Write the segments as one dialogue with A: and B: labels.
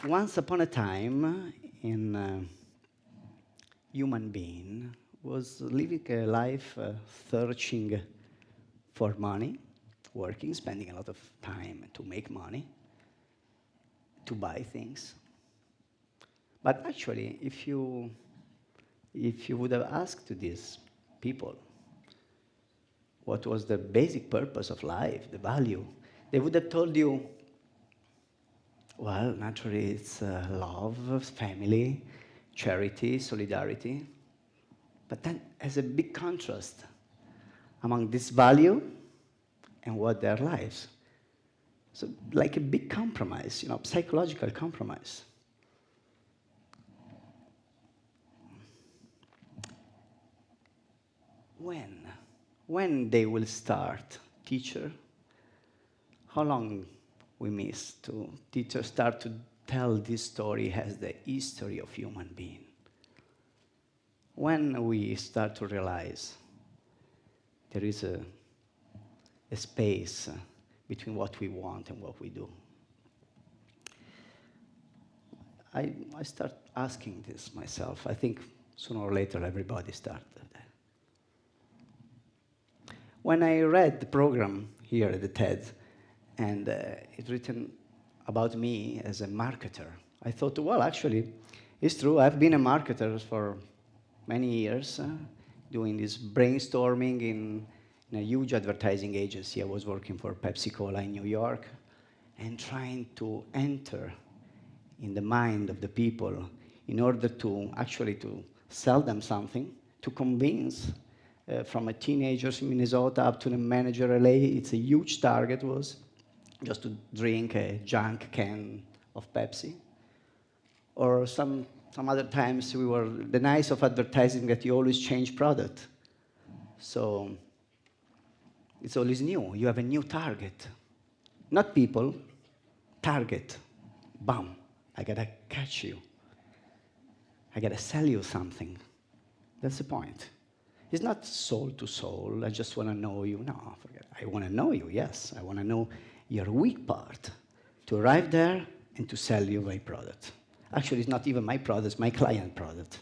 A: Once upon a time, human being was living a life searching for money, working, spending a lot of time to make money, to buy things. But actually, if you would have asked to these people what was the basic purpose of life, the value, they would have told you, well, naturally, it's love, family, charity, solidarity. But then, as a big contrast among this value and what their lives. So, like a big compromise, psychological compromise. When they will start, teacher? How long we miss to teachers start to tell this story as the history of human being? When we start to realize there is a space between what we want and what we do. I start asking this myself. I think sooner or later everybody started. When I read the program here at the TED, and it's written about me as a marketer, I thought, well, actually, it's true. I've been a marketer for many years, doing this brainstorming in a huge advertising agency. I was working for Pepsi-Cola in New York, and trying to enter in the mind of the people in order to actually to sell them something, to convince from a teenager in Minnesota up to the manager LA, it's a huge target was just to drink a junk can of Pepsi. Or some other times we were, the nice of advertising that you always change product. So it's always new. You have a new target. Not people, target. Bam, I gotta catch you. I gotta sell you something. That's the point. It's not soul to soul, I just wanna know you. No, forget it. I wanna know you, yes. I wanna know your weak part, to arrive there and to sell you my product. Actually, it's not even my product, it's my client product.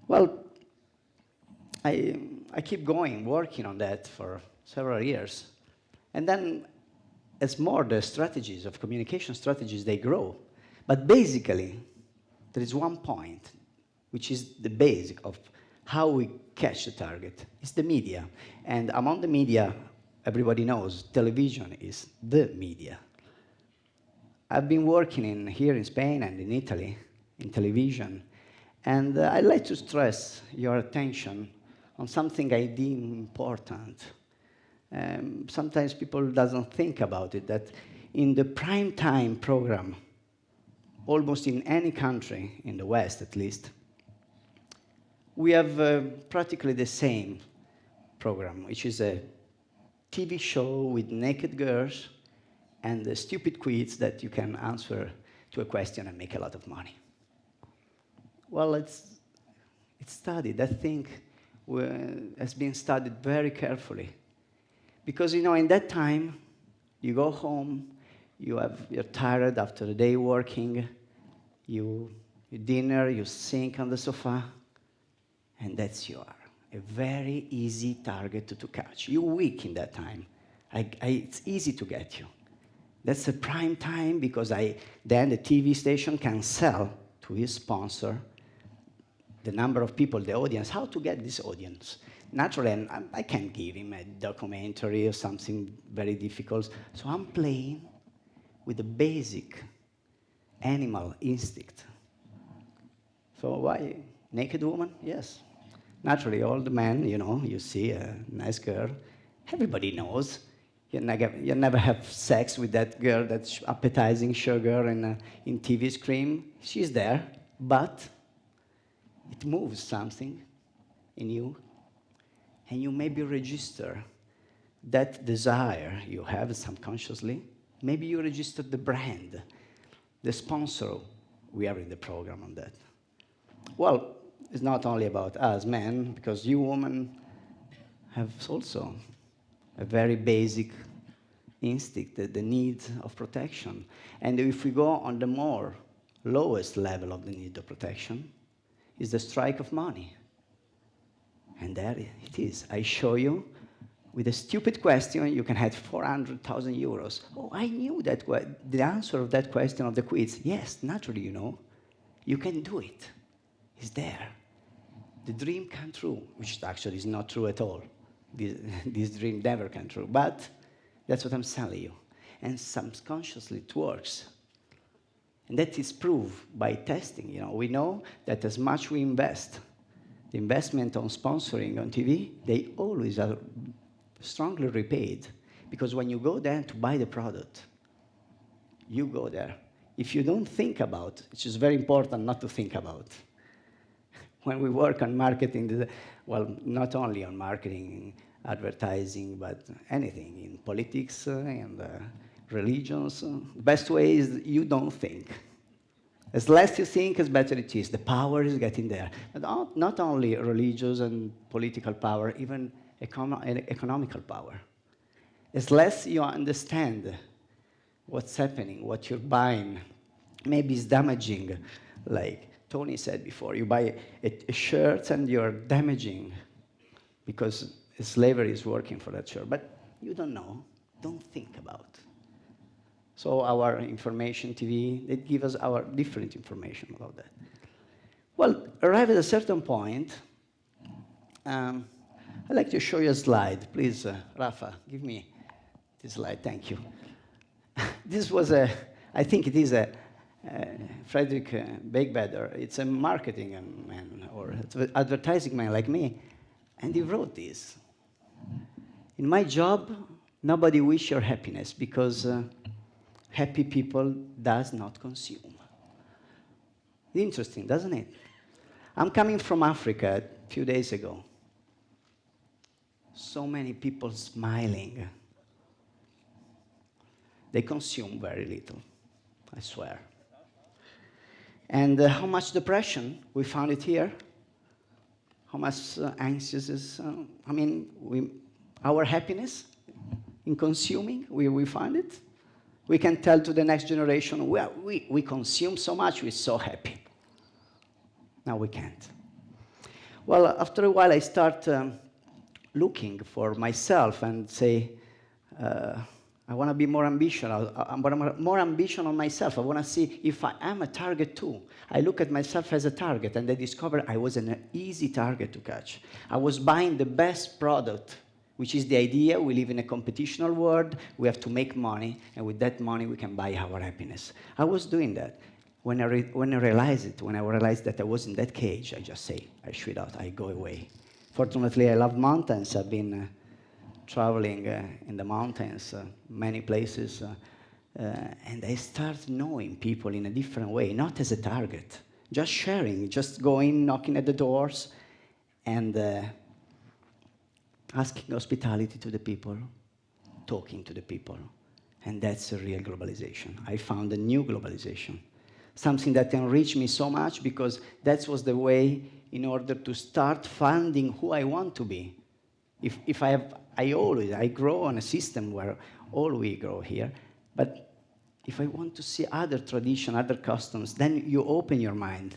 A: Well, I keep going, working on that for several years. And then, as more the strategies of communication strategies, they grow. But basically, there is one point, which is the basic of how we catch the target. It's the media. And among the media, everybody knows television is the media. I've been working here in Spain and in Italy in television, and I'd like to stress your attention on something I deem important. Sometimes people doesn't think about it, that in the prime time program, almost in any country, in the West at least, we have practically the same program, which is a TV show with naked girls and the stupid quiz that you can answer to a question and make a lot of money. Well, it's studied. That thing has been studied very carefully. Because, in that time, you go home, you're tired after a day working, you dinner, you sink on the sofa, and that's you are. A very easy target to catch. You're weak in that time. It's easy to get you. That's a prime time because then the TV station can sell to his sponsor the number of people, the audience, how to get this audience. Naturally, and I can't give him a documentary or something very difficult, so I'm playing with the basic animal instinct. So why? Naked woman? Yes. Naturally, all the men, you see a nice girl, everybody knows. You never have sex with that girl that's appetizing sugar in TV screen. She's there, but it moves something in you, and you maybe register that desire you have subconsciously. Maybe you register the brand, the sponsor we are in the program on that. Well, it's not only about us men, because you women have also a very basic instinct, the need of protection. And if we go on the more lowest level of the need of protection, is the strike of money. And there it is. I show you, with a stupid question, you can have 400,000 euros. Oh, I knew that the answer of that question of the quiz. Yes, naturally, you know. You can do it. It's there. The dream came true, which actually is not true at all. This dream never came true. But that's what I'm telling you. And subconsciously it works. And that is proved by testing. You know, we know that as much we invest, the investment on sponsoring on TV, they always are strongly repaid. Because when you go there to buy the product, you go there. If you don't think about, which is very important not to think about, when we work on marketing, well, not only on marketing, advertising, but anything, in politics and religions, the best way is you don't think. As less you think, as better it is. The power is getting there. But not only religious and political power, even economical power. As less you understand what's happening, what you're buying, maybe it's damaging, like Tony said before, you buy a shirt and you're damaging because slavery is working for that shirt, but you don't know, don't think about. So our information TV, they give us our different information about that. Well, arrive at a certain point, I'd like to show you a slide. Please, Rafa, give me this slide, thank you. This was I think it is Frederick Beigbeder. It's a marketing man or advertising man like me, and he wrote this. In my job, nobody wishes your happiness because happy people does not consume. Interesting, doesn't it? I'm coming from Africa a few days ago. So many people smiling. They consume very little, I swear. And how much depression? We found it here. How much anxious is, our happiness in consuming, we find it. We can tell to the next generation, well, we consume so much, we're so happy. Now we can't. Well, after a while, I start looking for myself and say, I want to be more ambitious. I want more ambition on myself. I want to see if I am a target too. I look at myself as a target, and I discover I was an easy target to catch. I was buying the best product, which is the idea. We live in a competitional world. We have to make money, and with that money, we can buy our happiness. I was doing that. When I realized that I was in that cage, I just say, I shut out, I go away. Fortunately, I love mountains. I've been traveling in the mountains, many places, and I start knowing people in a different way, not as a target, just sharing, just going, knocking at the doors, and asking hospitality to the people, talking to the people, and that's a real globalization. I found a new globalization, something that enriched me so much because that was the way in order to start finding who I want to be. If I grow on a system where all we grow here, but if I want to see other tradition, other customs, then you open your mind,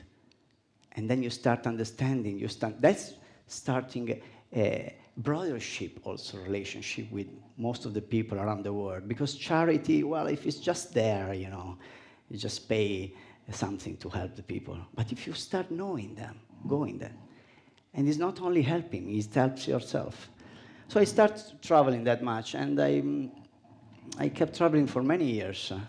A: and then you start understanding. That's starting a brothership, also relationship with most of the people around the world. Because charity, well, if it's just there, you know, you just pay something to help the people. But if you start knowing them, going there, and it's not only helping, it helps yourself. So I started traveling that much, and I kept traveling for many years. I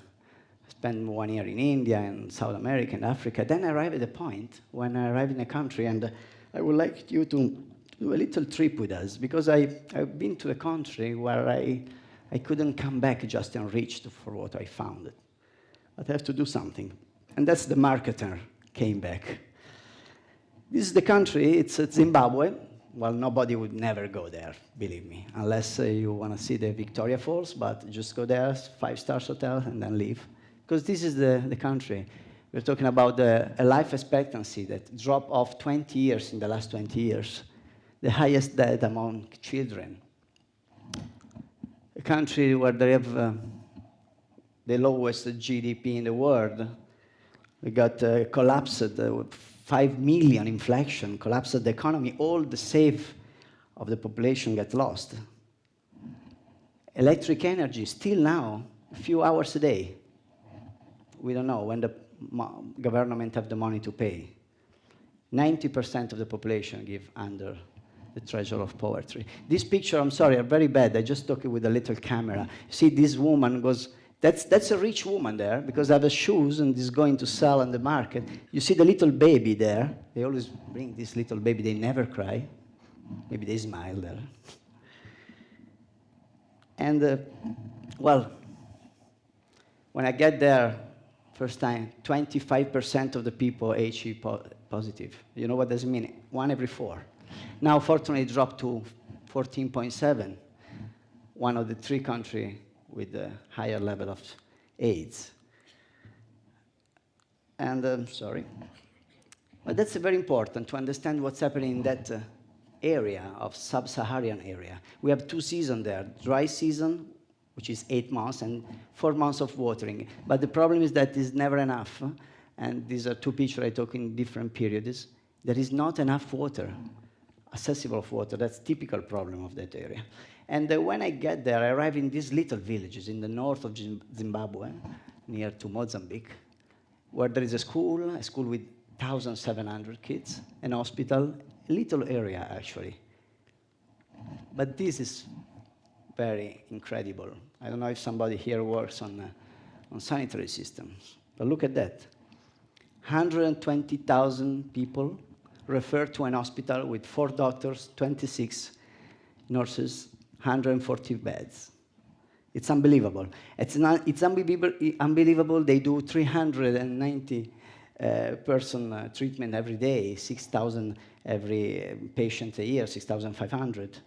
A: spent 1 year in India and South America and Africa. Then I arrived at a point when I arrived in a country, and I would like you to do a little trip with us, because I've been to a country where I couldn't come back just enriched for what I found. But I have to do something. And that's the marketer came back. This is the country, it's Zimbabwe. Well, nobody would never go there, believe me, unless you want to see the Victoria Falls, but just go there, 5-star hotel, and then leave. Because this is the country. We're talking about a life expectancy that dropped off 20 years in the last 20 years, the highest death among children. A country where they have the lowest GDP in the world. We got collapsed, 5 million inflation, collapsed the economy, all the save of the population get lost. Electric energy, still now, a few hours a day. We don't know when the government have the money to pay. 90% of the population live under the threshold of poverty. This picture, I'm sorry, are very bad. I just took it with a little camera. See, this woman goes, that's a rich woman there, because they have shoes and is going to sell on the market. You see the little baby there. They always bring this little baby. They never cry. Maybe they smile there. And, well, when I get there, first time, 25% of the people HIV positive. You know what does it mean? 1 every 4. Now, fortunately, it dropped to 14.7, one of the 3 countries with a higher level of AIDS. And, sorry. But that's very important to understand what's happening in that area of sub-Saharan area. We have 2 seasons there, dry season, which is 8 months, and 4 months of watering. But the problem is that it's never enough. And these are 2 pictures I took in different periods. There is not enough water, accessible water. That's typical problem of that area. And when I get there, I arrive in these little villages in the north of Zimbabwe, near to Mozambique, where there is a school with 1,700 kids, an hospital, a little area, actually. But this is very incredible. I don't know if somebody here works on sanitary systems, but look at that. 120,000 people referred to an hospital with 4 doctors, 26 nurses, 140 beds. It's unbelievable. It's unbelievable. They do 390 person treatment every day, 6,000 every patient a year, 6,500.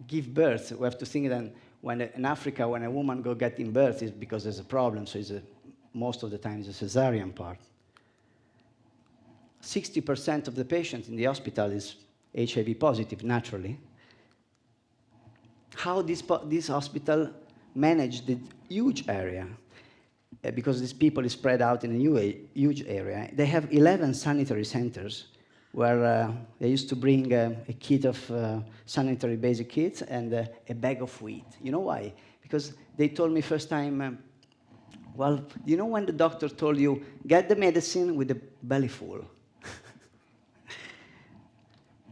A: Give birth. We have to think that in Africa, when a woman go getting birth, it's because there's a problem. So most of the time it's a cesarean part. 60% of the patients in the hospital is HIV positive, naturally. How this hospital managed the huge area, because these people is spread out in a huge area. They have 11 sanitary centers where they used to bring a kit of sanitary basic kits and a bag of wheat. You know why? Because they told me first time, well, you know when the doctor told you, get the medicine with the belly full?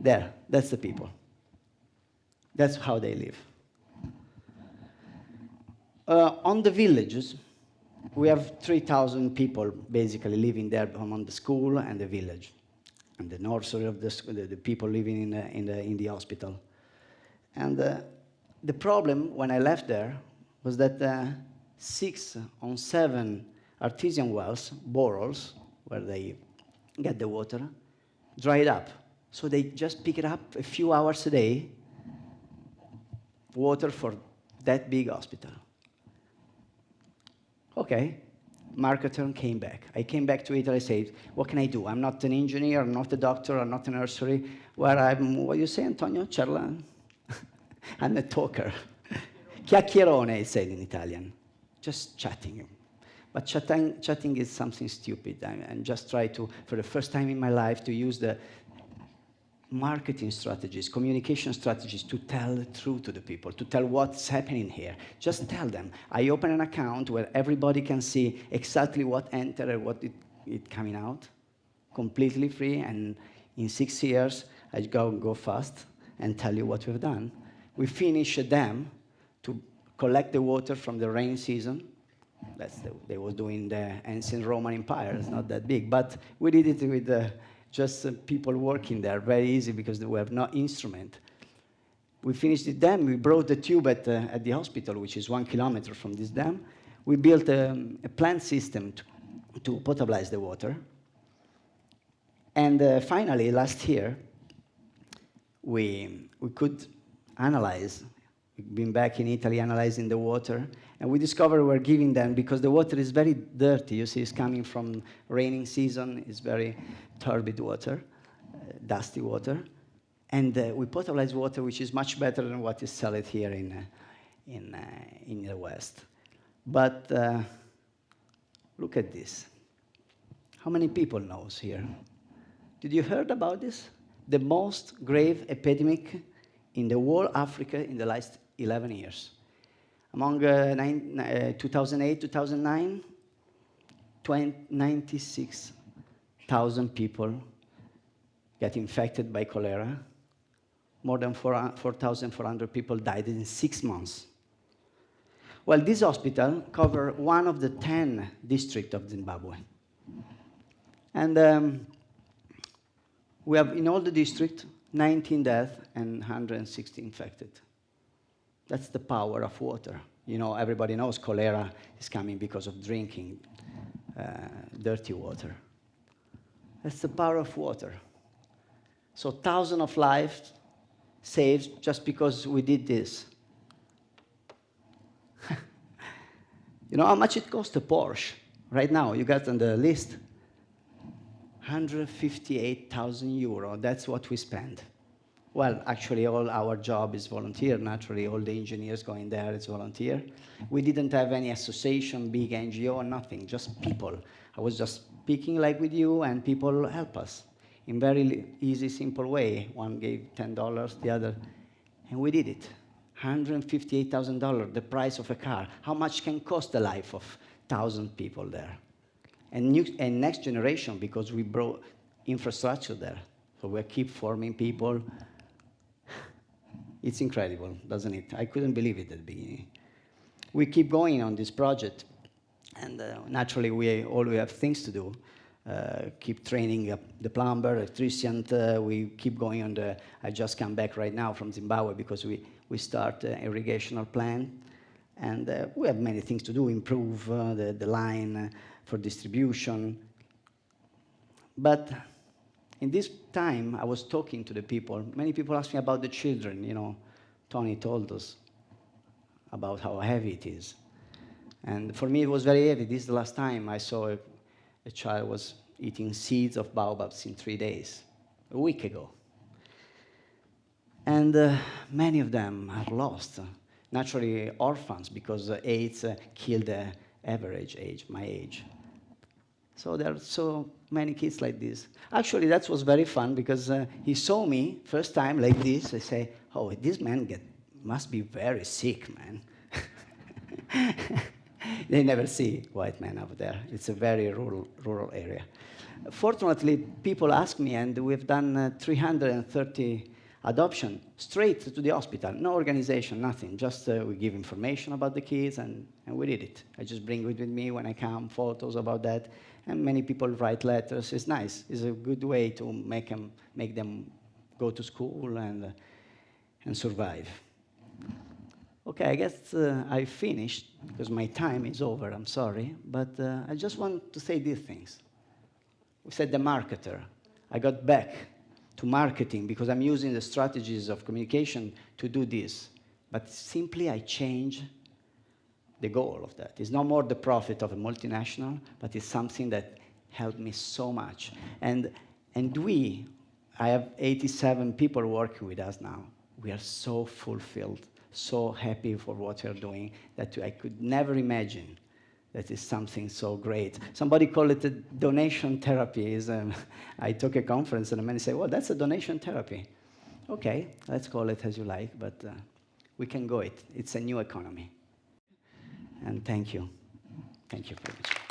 A: There, that's the people. That's how they live. On the villages, we have 3,000 people basically living there among the school and the village, and the nursery of the people living in the hospital. And the problem when I left there was that 6 on 7 artesian wells, boreholes, where they get the water, dried up. So they just pick it up a few hours a day, water for that big hospital. Okay, marketer came back. I came back to Italy, I said, what can I do? I'm not an engineer, I'm not a doctor, I'm not a nursery. Where I'm, what do you say, Antonio? Cerla? I'm a talker. Chiacchierone, it said in Italian. Just chatting. But chatting is something stupid. I just try to, for the first time in my life, to use the marketing strategies, communication strategies to tell the truth to the people, to tell what's happening here. Just tell them. I open an account where everybody can see exactly what entered and what it coming out, completely free, and in 6 years, I go fast and tell you what we've done. We finish a dam to collect the water from the rain season. They were doing the ancient Roman Empire. It's not that big, but we did it with just people working there, very easy because we have no instrument. We finished the dam. We brought the tube at the hospital, which is 1 kilometer from this dam. We built a plant system to potabilize the water. And finally, last year, we could analyze. We've been back in Italy analyzing the water, and we discovered we're giving them, because the water is very dirty. You see, it's coming from raining season. It's very turbid water, dusty water. And we potabilize water, which is much better than what is sold here in the West. But look at this. How many people knows here? Did you heard about this? The most grave epidemic in the whole Africa in the last 11 years. Among 2008, 2009, 96,000 people get infected by cholera. More than 4,400 people died in 6 months. Well, this hospital covers one of the 10 districts of Zimbabwe. And we have, in all the districts, 19 deaths and 160 infected. That's the power of water. You know, everybody knows cholera is coming because of drinking dirty water. That's the power of water. So thousands of lives saved just because we did this. You know how much it costs a Porsche? Right now, you got on the list, 158,000 euro. That's what we spend. Well, actually, all our job is volunteer. Naturally, all the engineers going there is volunteer. We didn't have any association, big NGO, nothing, just people. I was just speaking like with you, and people help us in very easy, simple way. One gave $10, the other, and we did it. $158,000, the price of a car. How much can cost the life of 1,000 people there? And next generation, because we brought infrastructure there. So we keep forming people. It's incredible, doesn't it? I couldn't believe it at the beginning. We keep going on this project, and naturally we always have things to do. Keep training the plumber, electrician. We keep going on the. I just come back right now from Zimbabwe because we start an irrigational plant, and we have many things to do. Improve the line for distribution. But in this time, I was talking to the people. Many people asked me about the children. You know, Tony told us about how heavy it is. And for me, it was very heavy. This is the last time I saw a child was eating seeds of baobabs in 3 days, a week ago. And many of them are lost. Naturally, orphans, because AIDS killed the average age, my age. So there are so many kids like this. Actually, that was very fun because he saw me first time like this. I say, oh, this man must be very sick, man. They never see white men over there. It's a very rural area. Fortunately, people ask me, and we've done 330 adoption straight to the hospital. No organization, nothing. Just we give information about the kids, and we did it. I just bring it with me when I come, photos about that. And many people write letters. It's nice. It's a good way to make them go to school and survive. Okay, I guess I finished because my time is over. I'm sorry, but I just want to say these things. We said the marketer. I got back to marketing because I'm using the strategies of communication to do this. But simply I change the goal of that. It's no more the profit of a multinational, but it's something that helped me so much. And I have 87 people working with us now. We are so fulfilled, so happy for what we're doing that I could never imagine that is something so great. Somebody called it a donation therapy. I took a conference and a man said, well, that's a donation therapy. Okay, let's call it as you like, but we can go it. It's a new economy. And thank you. Thank you very much.